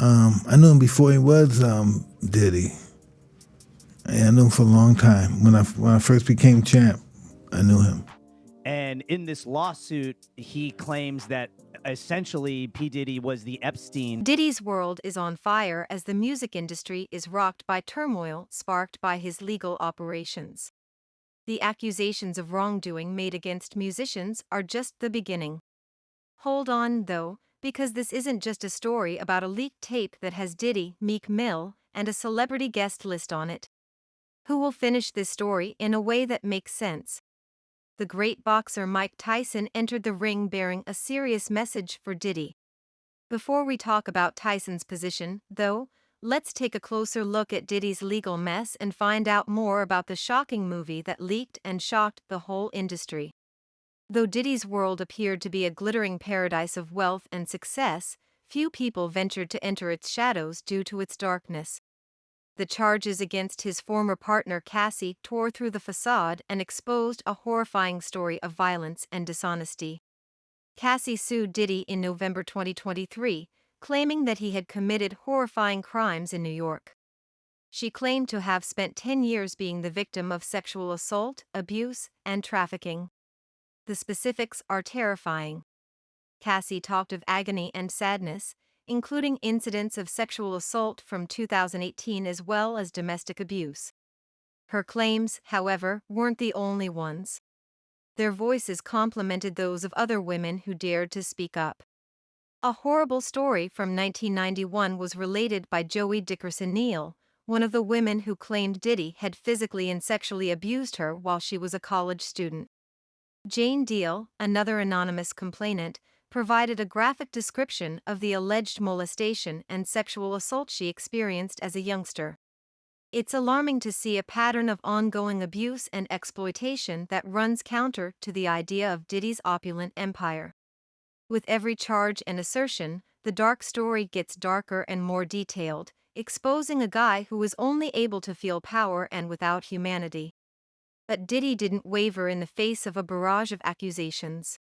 I knew him before he was Diddy. Yeah, I knew him for a long time. When I first became champ, I knew him. And in this lawsuit, he claims that essentially P. Diddy was the Epstein. Diddy's world is on fire as the music industry is rocked by turmoil sparked by his legal operations. The accusations of wrongdoing made against musicians are just the beginning. Hold on, though, because this isn't just a story about a leaked tape that has Diddy, Meek Mill, and a celebrity guest list on it. Who will finish this story in a way that makes sense? The great boxer Mike Tyson entered the ring bearing a serious message for Diddy. Before we talk about Tyson's position, though, let's take a closer look at Diddy's legal mess and find out more about the shocking movie that leaked and shocked the whole industry. Though Diddy's world appeared to be a glittering paradise of wealth and success, few people ventured to enter its shadows due to its darkness. The charges against his former partner Cassie tore through the facade and exposed a horrifying story of violence and dishonesty. Cassie sued Diddy in November 2023, claiming that he had committed horrifying crimes in New York. She claimed to have spent 10 years being the victim of sexual assault, abuse, and trafficking. The specifics are terrifying. Cassie talked of agony and sadness, including incidents of sexual assault from 2018 as well as domestic abuse. Her claims, however, weren't the only ones. Their voices complemented those of other women who dared to speak up. A horrible story from 1991 was related by Joey Dickerson Neal, one of the women who claimed Diddy had physically and sexually abused her while she was a college student. Jane Deal, another anonymous complainant, provided a graphic description of the alleged molestation and sexual assault she experienced as a youngster. It's alarming to see a pattern of ongoing abuse and exploitation that runs counter to the idea of Diddy's opulent empire. With every charge and assertion, the dark story gets darker and more detailed, exposing a guy who was only able to feel power and without humanity. But Diddy didn't waver in the face of a barrage of accusations.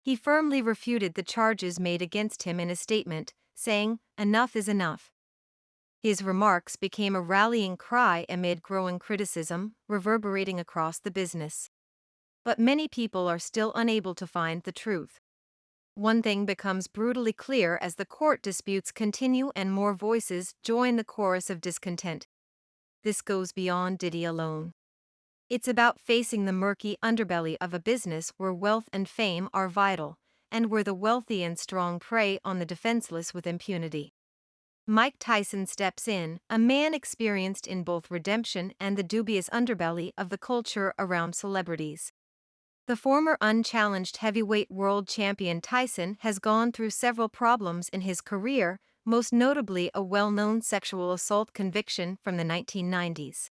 He firmly refuted the charges made against him in a statement, saying, "Enough is enough." His remarks became a rallying cry amid growing criticism, reverberating across the business. But many people are still unable to find the truth. One thing becomes brutally clear as the court disputes continue and more voices join the chorus of discontent. This goes beyond Diddy alone. It's about facing the murky underbelly of a business where wealth and fame are vital, and where the wealthy and strong prey on the defenseless with impunity. Mike Tyson steps in, a man experienced in both redemption and the dubious underbelly of the culture around celebrities. The former unchallenged heavyweight world champion Tyson has gone through several problems in his career, most notably a well-known sexual assault conviction from the 1990s.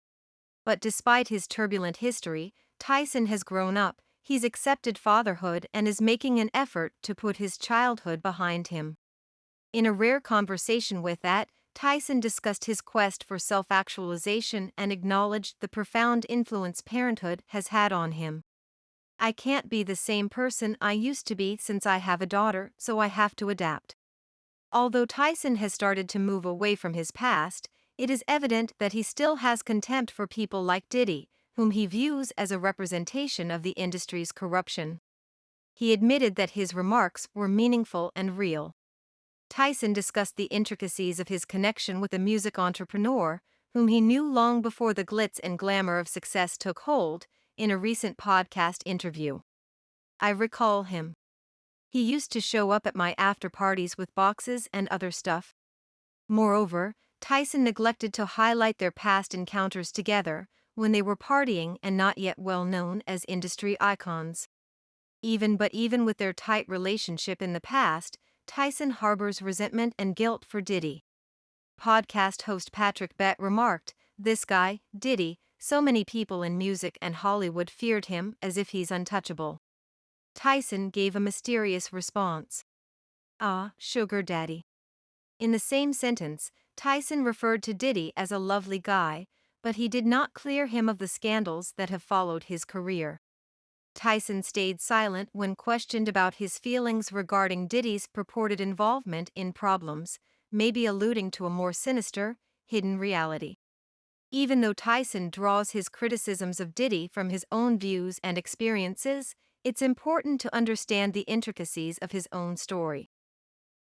But despite his turbulent history, Tyson has grown up, he's accepted fatherhood and is making an effort to put his childhood behind him. In a rare conversation with that, Tyson discussed his quest for self-actualization and acknowledged the profound influence parenthood has had on him. "I can't be the same person I used to be since I have a daughter, so I have to adapt." Although Tyson has started to move away from his past, it is evident that he still has contempt for people like Diddy, whom he views as a representation of the industry's corruption. He admitted that his remarks were meaningful and real. Tyson discussed the intricacies of his connection with a music entrepreneur, whom he knew long before the glitz and glamour of success took hold, in a recent podcast interview. "I recall him. He used to show up at my after parties with boxes and other stuff." Moreover, Tyson neglected to highlight their past encounters together, when they were partying and not yet well known as industry icons. Even with their tight relationship in the past, Tyson harbors resentment and guilt for Diddy. Podcast host Patrick Bett remarked, "This guy, Diddy, so many people in music and Hollywood feared him as if he's untouchable." Tyson gave a mysterious response. "Ah, sugar daddy." In the same sentence, Tyson referred to Diddy as a lovely guy, but he did not clear him of the scandals that have followed his career. Tyson stayed silent when questioned about his feelings regarding Diddy's purported involvement in problems, may be alluding to a more sinister, hidden reality. Even though Tyson draws his criticisms of Diddy from his own views and experiences, it's important to understand the intricacies of his own story.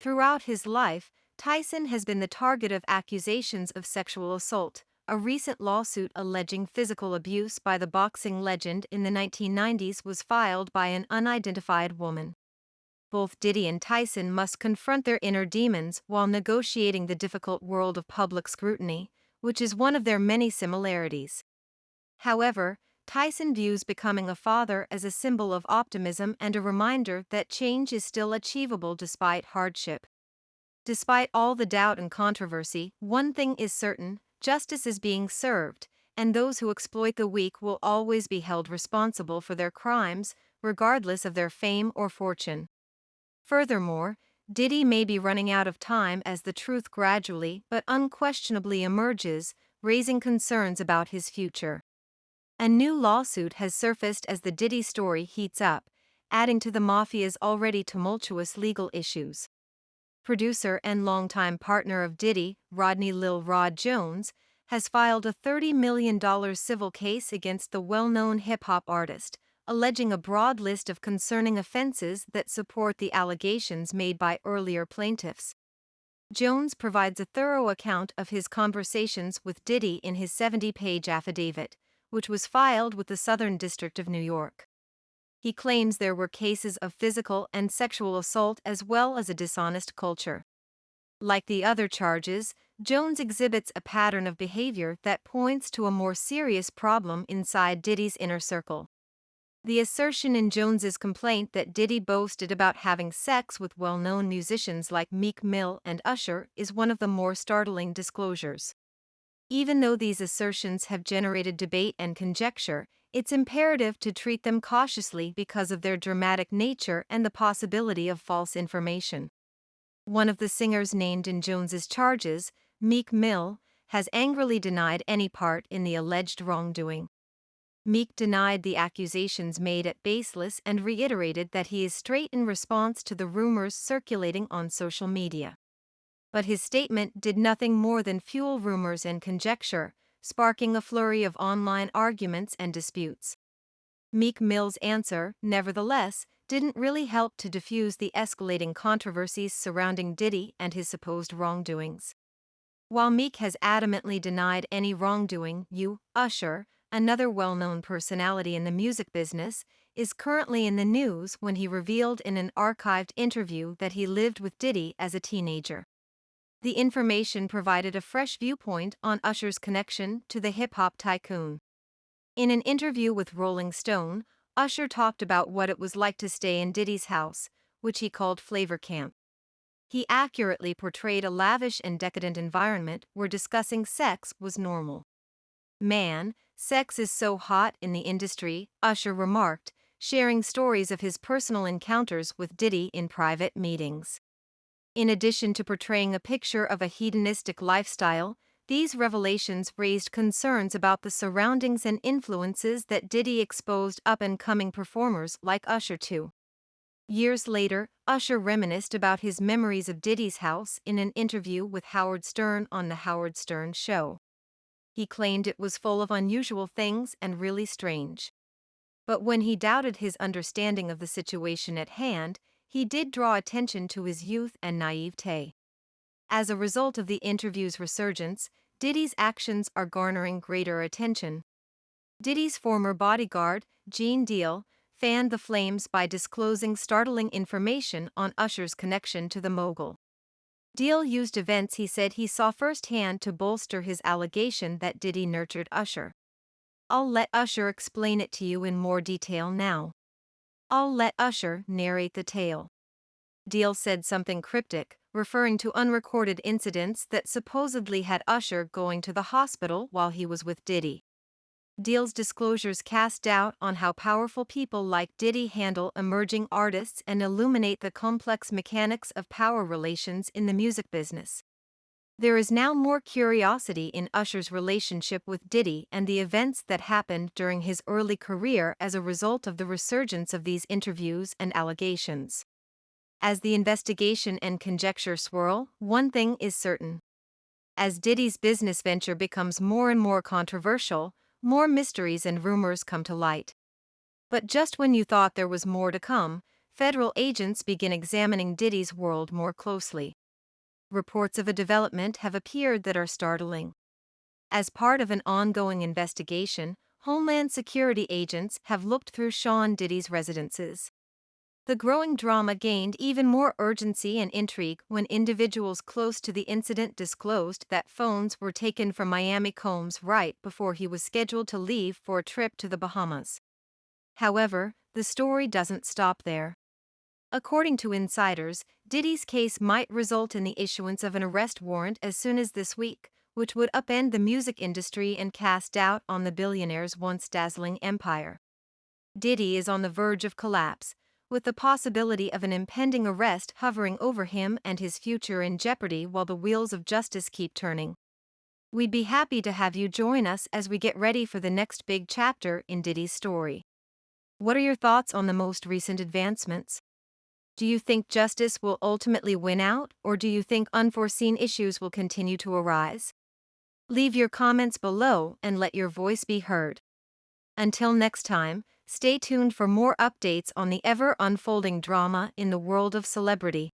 Throughout his life, Tyson has been the target of accusations of sexual assault. A recent lawsuit alleging physical abuse by the boxing legend in the 1990s was filed by an unidentified woman. Both Diddy and Tyson must confront their inner demons while negotiating the difficult world of public scrutiny, which is one of their many similarities. However, Tyson views becoming a father as a symbol of optimism and a reminder that change is still achievable despite hardship. Despite all the doubt and controversy, one thing is certain: justice is being served, and those who exploit the weak will always be held responsible for their crimes, regardless of their fame or fortune. Furthermore, Diddy may be running out of time as the truth gradually but unquestionably emerges, raising concerns about his future. A new lawsuit has surfaced as the Diddy story heats up, adding to the mafia's already tumultuous legal issues. Producer and longtime partner of Diddy, Rodney "Lil Rod" Jones, has filed a $30 million civil case against the well-known hip-hop artist, alleging a broad list of concerning offenses that support the allegations made by earlier plaintiffs. Jones provides a thorough account of his conversations with Diddy in his 70-page affidavit, which was filed with the Southern District of New York. He claims there were cases of physical and sexual assault as well as a dishonest culture. Like the other charges, Jones exhibits a pattern of behavior that points to a more serious problem inside Diddy's inner circle. The assertion in Jones's complaint that Diddy boasted about having sex with well-known musicians like Meek Mill and Usher is one of the more startling disclosures. Even though these assertions have generated debate and conjecture, it's imperative to treat them cautiously because of their dramatic nature and the possibility of false information. One of the singers named in Jones's charges, Meek Mill, has angrily denied any part in the alleged wrongdoing. Meek denied the accusations made at baseless and reiterated that he is straight in response to the rumors circulating on social media. But his statement did nothing more than fuel rumors and conjecture, sparking a flurry of online arguments and disputes. Meek Mill's answer, nevertheless, didn't really help to diffuse the escalating controversies surrounding Diddy and his supposed wrongdoings. While Meek has adamantly denied any wrongdoing, Usher, another well-known personality in the music business, is currently in the news when he revealed in an archived interview that he lived with Diddy as a teenager. The information provided a fresh viewpoint on Usher's connection to the hip-hop tycoon. In an interview with Rolling Stone, Usher talked about what it was like to stay in Diddy's house, which he called Flavor Camp. He accurately portrayed a lavish and decadent environment where discussing sex was normal. "Man, sex is so hot in the industry," Usher remarked, sharing stories of his personal encounters with Diddy in private meetings. In addition to portraying a picture of a hedonistic lifestyle, these revelations raised concerns about the surroundings and influences that Diddy exposed up-and-coming performers like Usher to. Years later, Usher reminisced about his memories of Diddy's house in an interview with Howard Stern on The Howard Stern Show. He claimed it was full of unusual things and really strange. But when he doubted his understanding of the situation at hand, he did draw attention to his youth and naivete. As a result of the interview's resurgence, Diddy's actions are garnering greater attention. Diddy's former bodyguard, Gene Deal, fanned the flames by disclosing startling information on Usher's connection to the mogul. Deal used events he said he saw firsthand to bolster his allegation that Diddy nurtured Usher. "I'll let Usher explain it to you in more detail now. I'll let Usher narrate the tale." Deal said something cryptic, referring to unrecorded incidents that supposedly had Usher going to the hospital while he was with Diddy. Deal's disclosures cast doubt on how powerful people like Diddy handle emerging artists and illuminate the complex mechanics of power relations in the music business. There is now more curiosity in Usher's relationship with Diddy and the events that happened during his early career as a result of the resurgence of these interviews and allegations. As the investigation and conjecture swirl, one thing is certain. As Diddy's business venture becomes more and more controversial, more mysteries and rumors come to light. But just when you thought there was more to come, federal agents begin examining Diddy's world more closely. Reports of a development have appeared that are startling. As part of an ongoing investigation, Homeland Security agents have looked through Sean Diddy's residences. The growing drama gained even more urgency and intrigue when individuals close to the incident disclosed that phones were taken from Miami Combs right before he was scheduled to leave for a trip to the Bahamas. However, the story doesn't stop there. According to insiders, Diddy's case might result in the issuance of an arrest warrant as soon as this week, which would upend the music industry and cast doubt on the billionaire's once dazzling empire. Diddy is on the verge of collapse, with the possibility of an impending arrest hovering over him and his future in jeopardy while the wheels of justice keep turning. We'd be happy to have you join us as we get ready for the next big chapter in Diddy's story. What are your thoughts on the most recent advancements? Do you think justice will ultimately win out, or do you think unforeseen issues will continue to arise? Leave your comments below and let your voice be heard. Until next time, stay tuned for more updates on the ever-unfolding drama in the world of celebrity.